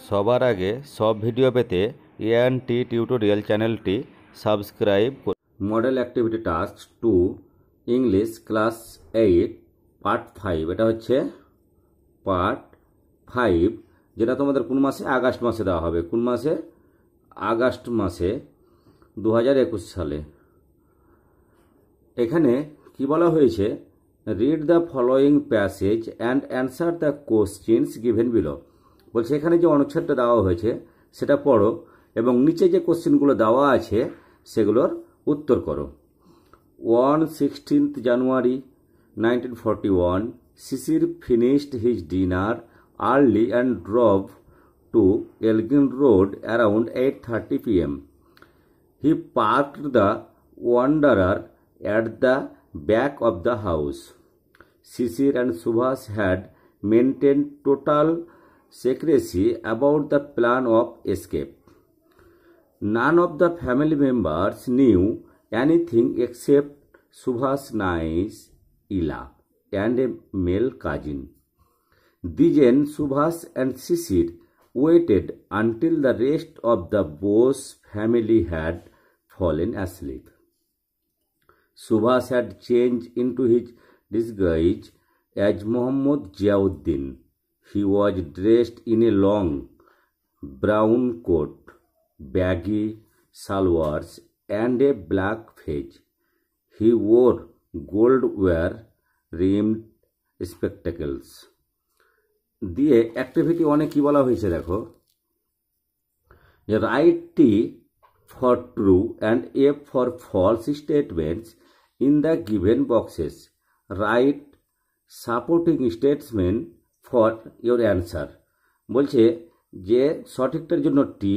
সবার আগে সব ভিডিও পেতে এএনটি টিউটোরিয়াল চ্যানেলটি সাবস্ক্রাইব করুন। Model activity task 2 English class 8 part 5। এটা হচ্ছে পার্ট 5, যেটা তোমাদের কোন মাসে? আগস্ট মাসে দেওয়া হবে। কোন মাসে? আগস্ট মাসে 2021 সালে। এখানে কি বলা হয়েছে? Read the following passage and answer the questions given below. বলছে এখানে যে অনুচ্ছেদটা দেওয়া হয়েছে সেটা পড়ো এবং নিচে যে কোশ্চেনগুলো দেওয়া আছে সেগুলোর উত্তর করো। 16th January 1941, Sisir finished his dinner early and drove to Elgin Road around 8:30 p.m. He parked the Wanderer at the back of the house. Sisir and Subhas had maintained total secrecy about the plan of escape. None of the family members knew anything except Subhas Nai's Ila and a male cousin. Dijen, Subhas and Sisir waited until the rest of the Bose family had fallen asleep. Subhas had changed into his disguise as Muhammad Ziauddin. He was dressed in a long brown coat, baggy salwars and a black fez. He wore gold wire-rimmed spectacles. দিয়ে activity অনেক কি বলা হয়েছে দেখো, যে write T for true and F for false statements in the given boxes. Write supporting statement for your answer. বলছে যে সঠিকটার জন্য টি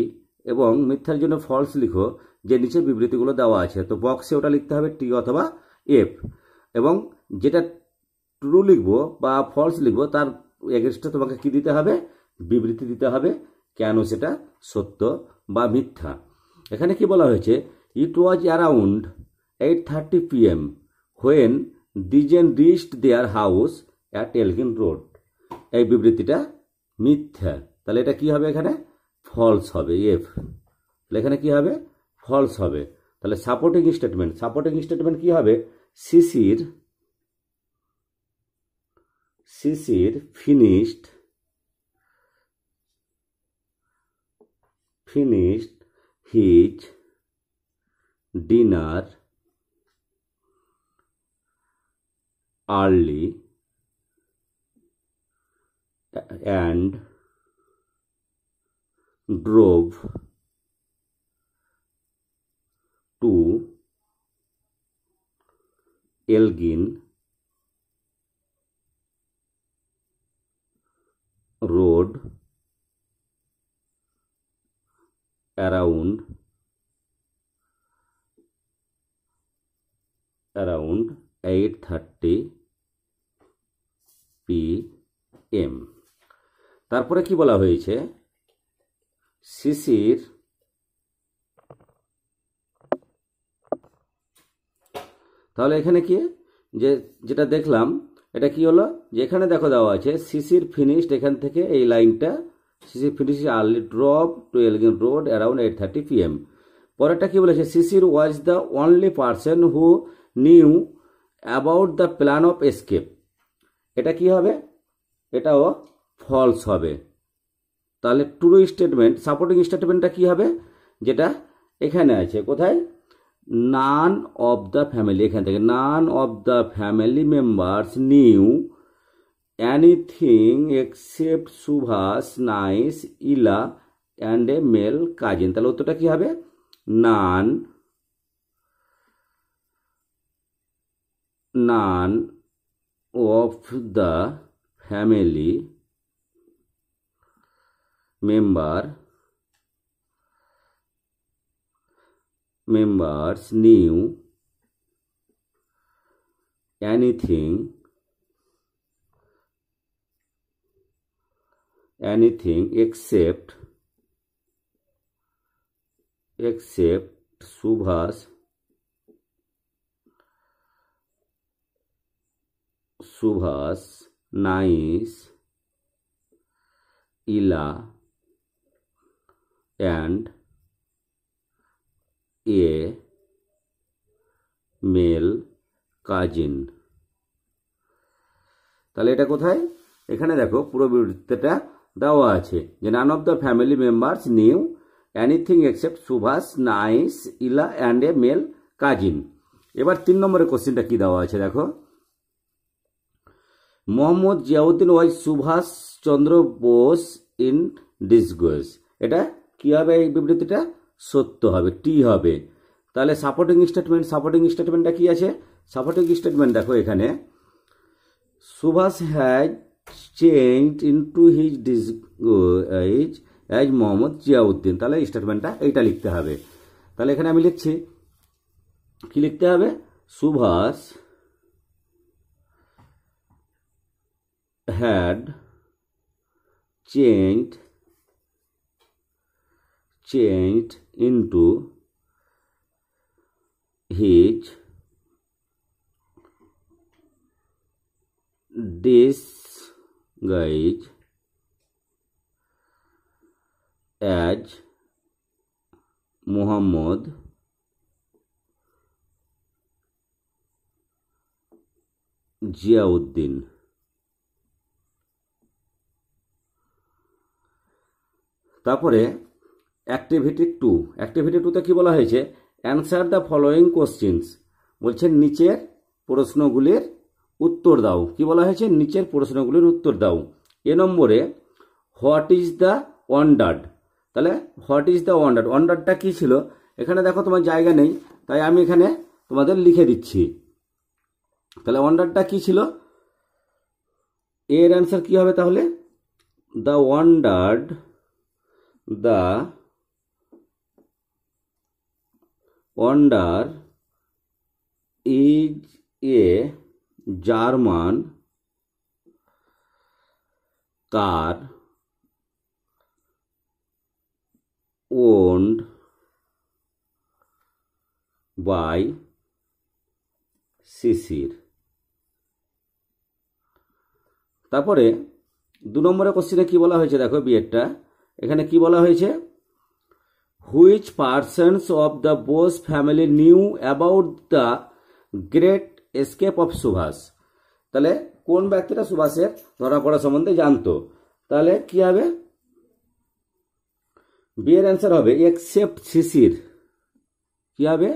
এবং মিথ্যার জন্য ফলস লিখো, যে নিচে বিবৃতিগুলো দেওয়া আছে। তো বক্সে ওটা লিখতে হবে টি অথবা এফ, এবং যেটা ট্রু লিখবো বা ফলস লিখবো তার এগেনস্টে তোমাকে কি দিতে হবে? বিবৃতি দিতে হবে, কেন সেটা সত্য বা মিথ্যা। এখানে কি বলা হয়েছে? It was around 8:30 p.m. When Dwijen reached their house at Elgin Road. এই বিবৃতিটা মিথ্যা, তাহলে এটা কি হবে? এখানে ফলস হবে, এফ। তাহলে এখানে কি হবে? ফলস হবে। তাহলে সাপোর্টিং স্টেটমেন্ট কি হবে? সিসির finished his dinner early and drove to Elgin Road around 8:30 p.m. তারপরে কি বলা হয়েছে? সিসির তাহলে এখানে কি, যেটা দেখলাম এটা কি হলো, যে এখানে দেখো দেওয়া আছে সিসির ফিনিশড, এখান থেকে এই লাইনটা সিসির finish early drop to Elgin road around 8:30 p.m. পরেরটা কি বলেছে? সিসির was the only person who knew about the plan of escape. এটা কি হবে? এটাও ফলস হবে। তাহলে ট্রু স্টেটমেন্ট, সাপোর্টিং স্টেটমেন্টটা কি হবে? যেটা এখানে আছে, কোথায়? নান অফ দ্য ফ্যামিলি, এখান থেকে none of the family members knew anything except Subhas niece Ila and a male cousin. তাহলে উত্তরটা কি হবে? নান of the family members knew anything except Subhas Nai's Ila and a male cousin। তাহলে এটা কোথায়? এখানে দেখো পুরো বিবৃতিটা দেওয়া আছে যে none of the family members knew anything except Subhas, niece, Ila and a male cousin. এবার 3 নম্বরের কোশ্চেনটা কি দেওয়া আছে দেখো, Mohammad Ziauddin was Subhas Chandra Bose in disguise. এটা কি হবে? এই বিবৃতিটা সত্য হবে, টি হবে। তাহলে সাপোর্টিং স্টেটমেন্টটা কি আছে? সাপোর্টিং স্টেটমেন্ট দেখো এখানে, Subhas has changed into his disguise as Mohammad Ziauddin. তাহলে স্টেটমেন্টটা এইটা লিখতে হবে। তাহলে এখানে আমি লিখছি, কি লিখতে হবে? Subhash had changed into his disguise as Muhammad Ziauddin. তারপরে অ্যাক্টিভিটি 2, অ্যাক্টিভিটি 2তে কি বলা হয়েছে? Answer the following questions. বলছেন নিচের প্রশ্নগুলির উত্তর দাও। কি বলা হয়েছে? নিচের প্রশ্নগুলির উত্তর দাও। এ নম্বরে হোয়াট ইজ দ্য ওয়ান্ডার্ড। তাহলে হোয়াট ইজ দ্য ওয়ান্ডার্ড, ওয়ান্ডার্ডটা কি ছিল? এখানে দেখো তোমার জায়গা নেই, তাই আমি এখানে তোমাদের লিখে দিচ্ছি। তাহলে ওয়ান্ডারটা কি ছিল? এর অ্যান্সার কি হবে তাহলে? The Wanderer is a German car owned by Sisir. তারপরে 2 নম্বরের কোশ্চেনে কি বলা হয়েছে দেখো, বিয়েরটা এখানে কি বলা হয়েছে? Which persons of the Bose family knew about the great escape of Subhas. তাহলে কোন ব্যক্তিরা সুভাষের ধরা পড়া সম্বন্ধে জানতো? তাহলে কি হবে? বিয়ের অ্যান্সার হবে এক্সেপ্ট শিশির। কি হবে?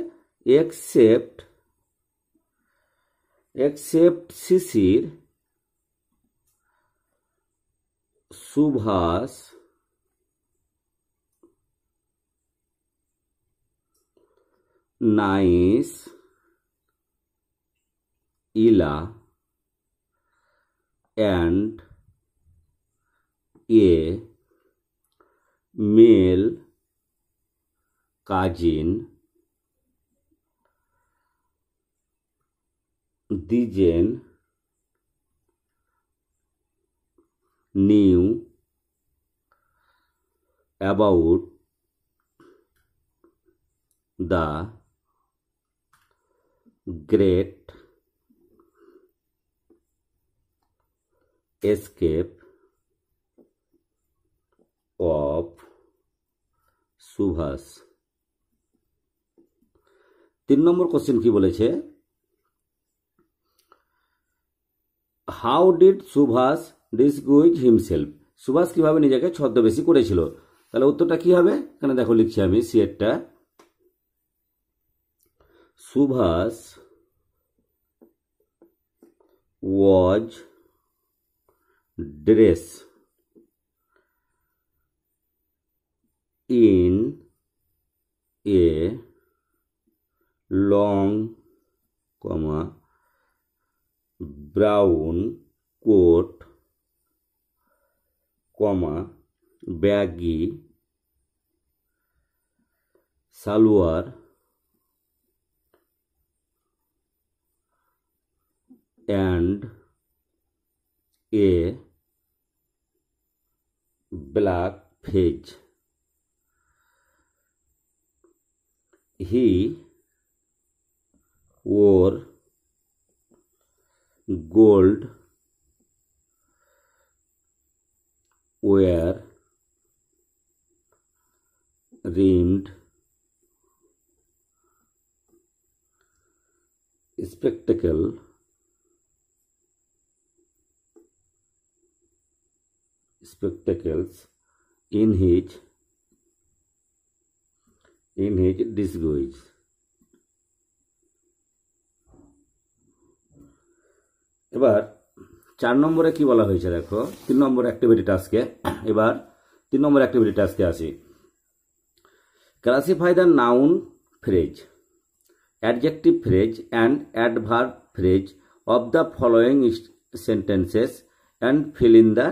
এক্সেপ্ট শিশির, সুভাষ নাইস, ইলা and a male cousin Dijen knew about the great escape of Subhas. 3 নম্বর কোশ্চেন কি বলেছে? How did Subhas disguise himself. Subhas কিভাবে নিজেকে ছদ্মবেশী করেছিল? তাহলে উত্তরটা কি হবে? এখানে দেখো লিখছি আমি সিয়েরটা, সুভাষ ওয়াজ dress in a long, brown coat, baggy salwar and a black fez. He wore gold rimmed spectacles in his disguise. এবার 4 নম্বরে কি বলা হয়েছে দেখো, 3 নম্বর অ্যাক্টিভিটি টাস্কে। এবার 3 নম্বর অ্যাক্টিভিটি টাস্কে আসি। Classify the noun phrase, adjective phrase and adverb phrase of the following sentences and fill in the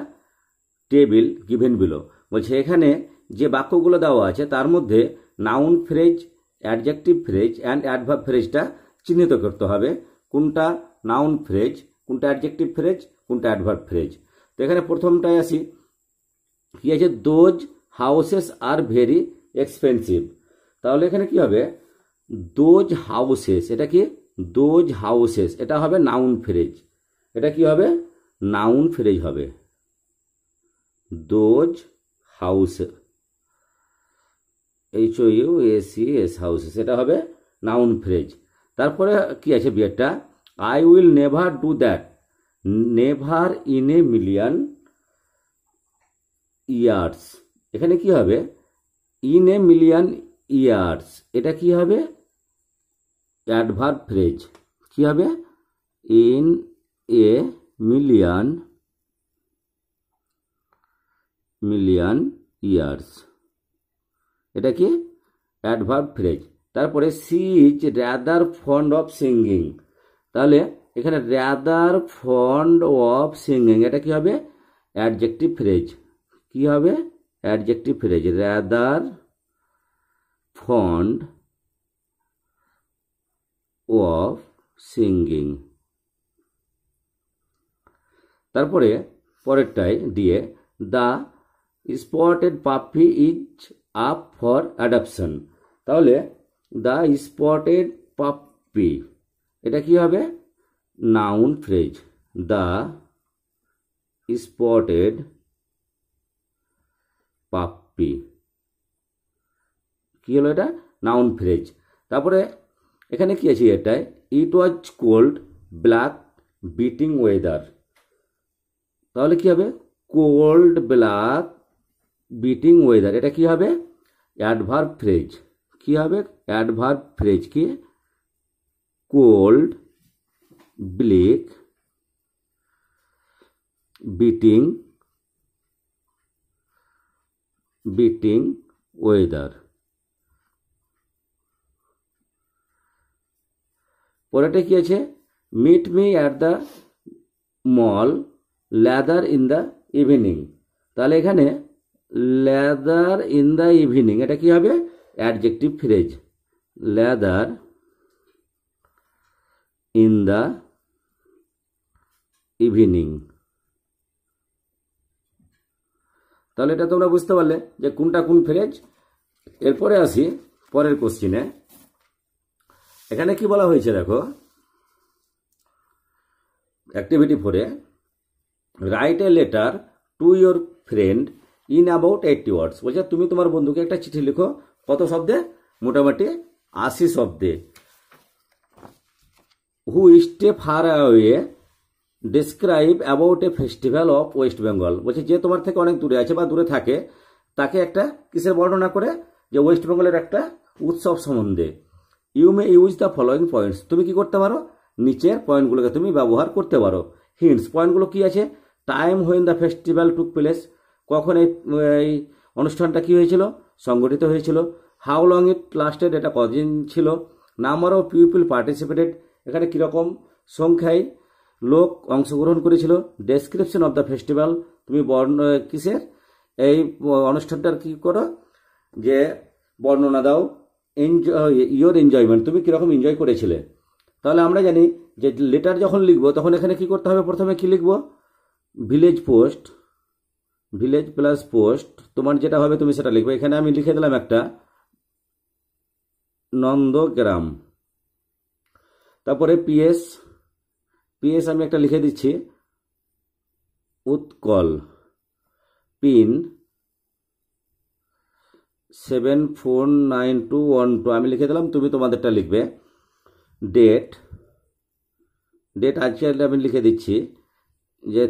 table given below. বলছে এখানে যে বাক্যগুলো দেওয়া আছে তার মধ্যে noun phrase, adjective phrase and adverb ফ্রেজটা চিহ্নিত করতে হবে, কোনটা নাউন ফ্রেজ, কোনটা অ্যাডজেক্টিভ ফ্রেজ, কোনটা অ্যাডভার্ব ফ্রেজ। তো এখানে প্রথমটায় আসি, কি আছে, those houses are very expensive. তাহলে এখানে কি হবে, দোজ হাউসেস, এটা কি, দোজ হাউসেস, এটা হবে নাউন ফ্রেজ, এটা কি হবে, নাউন ফ্রেজ হবে, দোজ হাউস, HOUSES হাউসেস, এটা হবে নাউন ফ্রেজ। তারপরে কি আছে বিয়েরটা, I will never do that, never in a million years, এখানে কি হবে, ইন এ মিলিয়ন ইয়ার্স, এটা কি হবে, অ্যাডভার্ব ফ্রেজ, কি হবে, ইন এ মিলিয়ন ইয়ার্স, এটা কি, অ্যাডভার্ব ফ্রেজ। তারপরে she is rather fond of singing, তাহলে এখানে র্যাদার ফন্ড অফ সিঙ্গিং, এটা কি হবে, অ্যাডজেক্টিভ ফ্রেজ, কি হবে, adjective phrase, rather fond of singing. তারপরে পরেরটায় দিয়ে, দ্য স্পটেড পাপি ইজ আপ ফর অ্যাডপশন, তাহলে দ্য স্পটেড পাপি, এটা কি হবে, নাউন ফ্রেজ, দ্য স্পটেড পাপি, কি হলো, এটা নাউন ফ্রেজ। তারপরে এখানে কি আছে এটায়, it was cold black beating weather, তাহলে কি হবে, কোল্ড ব্ল্যাক বিটিং ওয়েদার, এটা কি হবে, অ্যাডভার্ব ফ্রেজ, কি হবে, অ্যাডভার্ব ফ্রেজ, কি, কোল্ড ব্ল্যাক বিটিং ওয়েদার। পরেরটা কি আছে, meet me at the mall later in the evening, তাহলে এখানে লেদার ইন দ্য ইভিনিং, এটা কি হবে, adjective phrase, later in the evening. তাহলে এটা তোমরা বুঝতে পারলে যে কোনটা কোন ফ্রেজ। এরপরে আসি পরের কোশ্চিনে, এখানে কি বলা হয়েছে দেখো, অ্যাক্টিভিটি 4-এ, write a letter to your friend in about 80 words, বলছে তুমি তোমার বন্ধুকে একটা চিঠি লিখো, কত শব্দে, মোটামুটি 80 শব্দে। Who stay far away describe about a festival of West Bengal, বলছে যে তোমার থেকে অনেক দূরে আছে বা দূরে থাকে তাকে একটা কিসের বর্ণনা করে, যে ওয়েস্ট বেঙ্গলের একটা উৎসব সম্বন্ধে। You may use the following points, তুমি কি করতে পারো, নিচের পয়েন্টগুলোকে তুমি ব্যবহার করতে পারো। হিন্টস, পয়েন্টগুলো কি আছে, time when the festival took place, কখন এই অনুষ্ঠানটা কি হয়েছিল, সংগঠিত হয়েছিল। হাউ লং ইট লাস্টেড, এটা কদিন ছিল। নাম্বার অফ পিপল পার্টিসিপেটেড, এখানে কীরকম সংখ্যায় লোক অংশগ্রহণ করেছিল। ডেসক্রিপশন অফ দ্য ফেস্টিভ্যাল, তুমি কিসের এই অনুষ্ঠানটার কি করো, যে বর্ণনা দাও। ইয়োর এনজয়মেন্ট, তুমি কীরকম এনজয় করেছিলে। তাহলে আমরা জানি যে লেটার যখন লিখবো তখন এখানে কি করতে হবে, প্রথমে কি লিখবো, village post, village plus post, তোমার যেটা হবে তুমি সেটা লিখবে। এখানে আমি লিখে দিলাম একটা নন্দগ্রাম, তারপরে পিএস, পিএস আমি একটা লিখে দিচ্ছি উৎকল, পিন 749212 আমি লিখে দিলাম, তুমি তোমাদেরটা লিখবে। ডেট আজকে আমি লিখে দিচ্ছি যে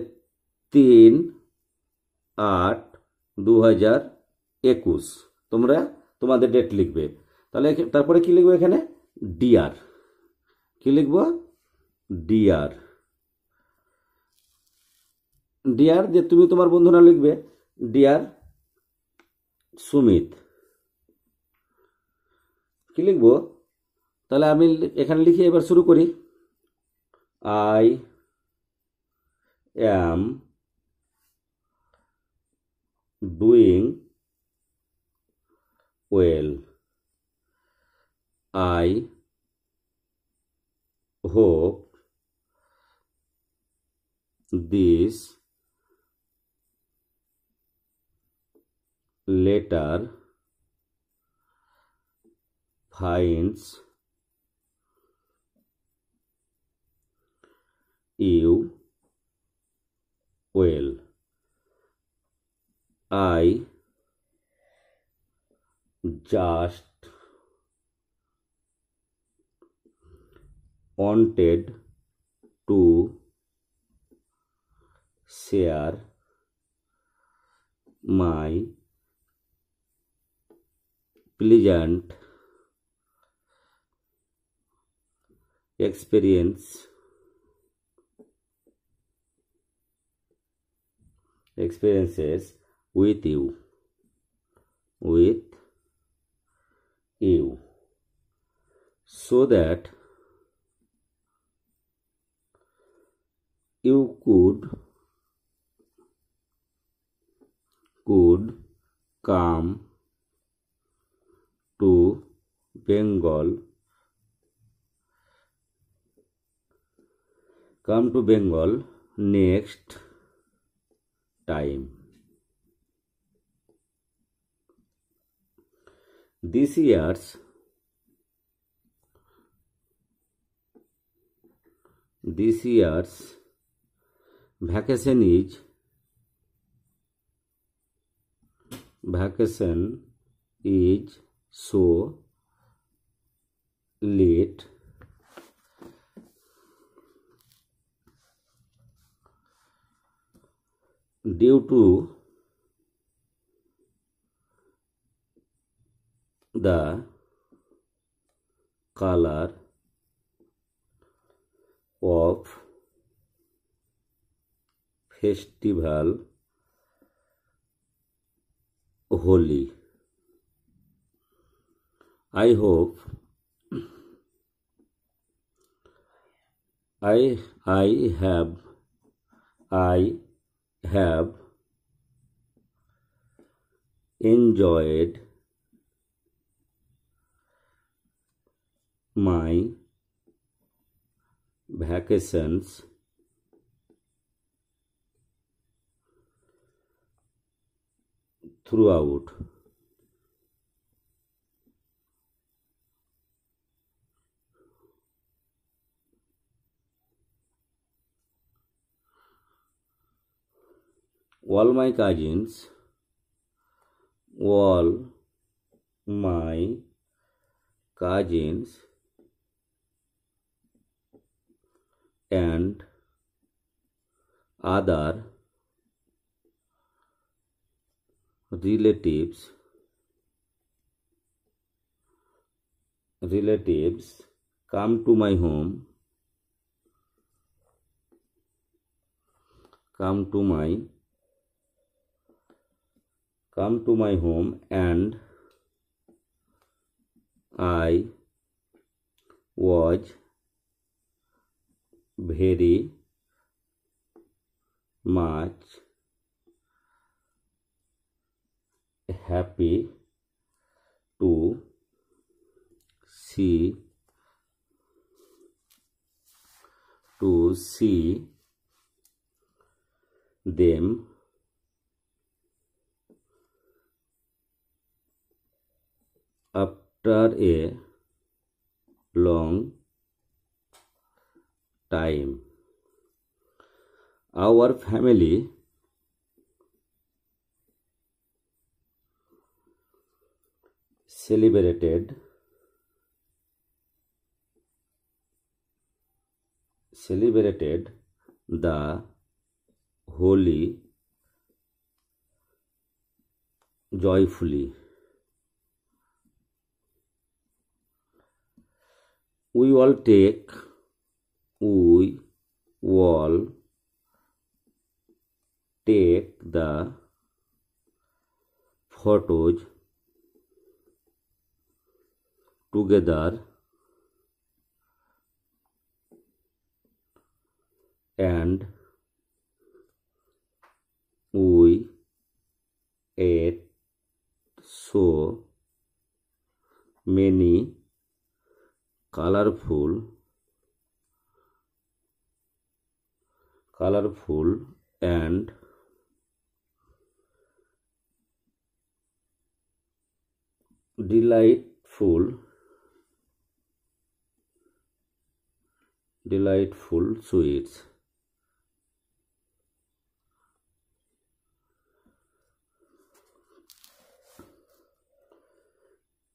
3/8/2021, তোমরা তোমাদের ডেট লিখবে। তাহলে তারপরে কি লিখবো এখানে? ডিয়ার। কি লিখবো? ডিয়ার। ডিয়ার যে তুমি তোমার বন্ধুরা লিখবে ডিয়ার সুমিত। কি লিখবো? তাহলে আমি এখানে লিখে এবার শুরু করি। I am doing well. I hope this letter finds you well. I just wanted to share my pleasant experiences with you, so that you could come to Bengal next time. This year's vacation is so late due to the color of festival Holi. I hope I have enjoyed my vacations throughout. All my cousins and other relatives come to my home and I was very much happy to see them after a long time. Our family celebrated the Holi joyfully. We all take the photos together and we ate so many colorful and delightful sweets.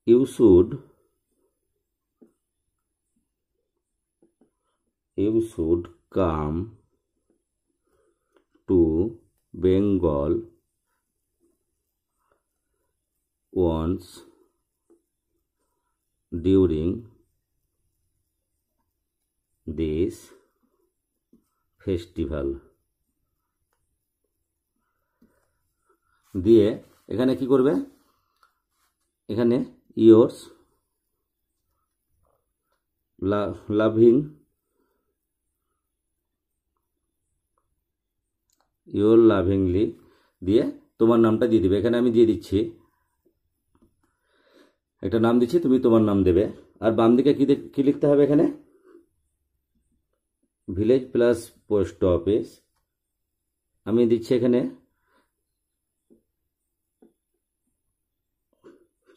You should come to Bengal once during this festival. দিয়ে এখানে কি করবে, এখানে yours lovingly দিয়ে তোমার নামটা দিয়ে দিবে। এখানে আমি দিয়ে দিচ্ছি, একটা নাম দিচ্ছি, তুমি তোমার নাম দেবে। আর বাম দিকে কি লিখতে হবে, এখানে ভিলেজ প্লাস পোস্ট অফিস, আমি দিচ্ছি এখানে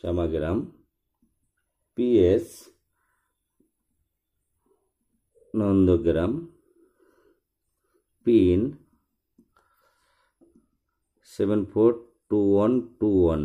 চামাগ্রাম, PS নন্দগ্রাম, পিন 742121।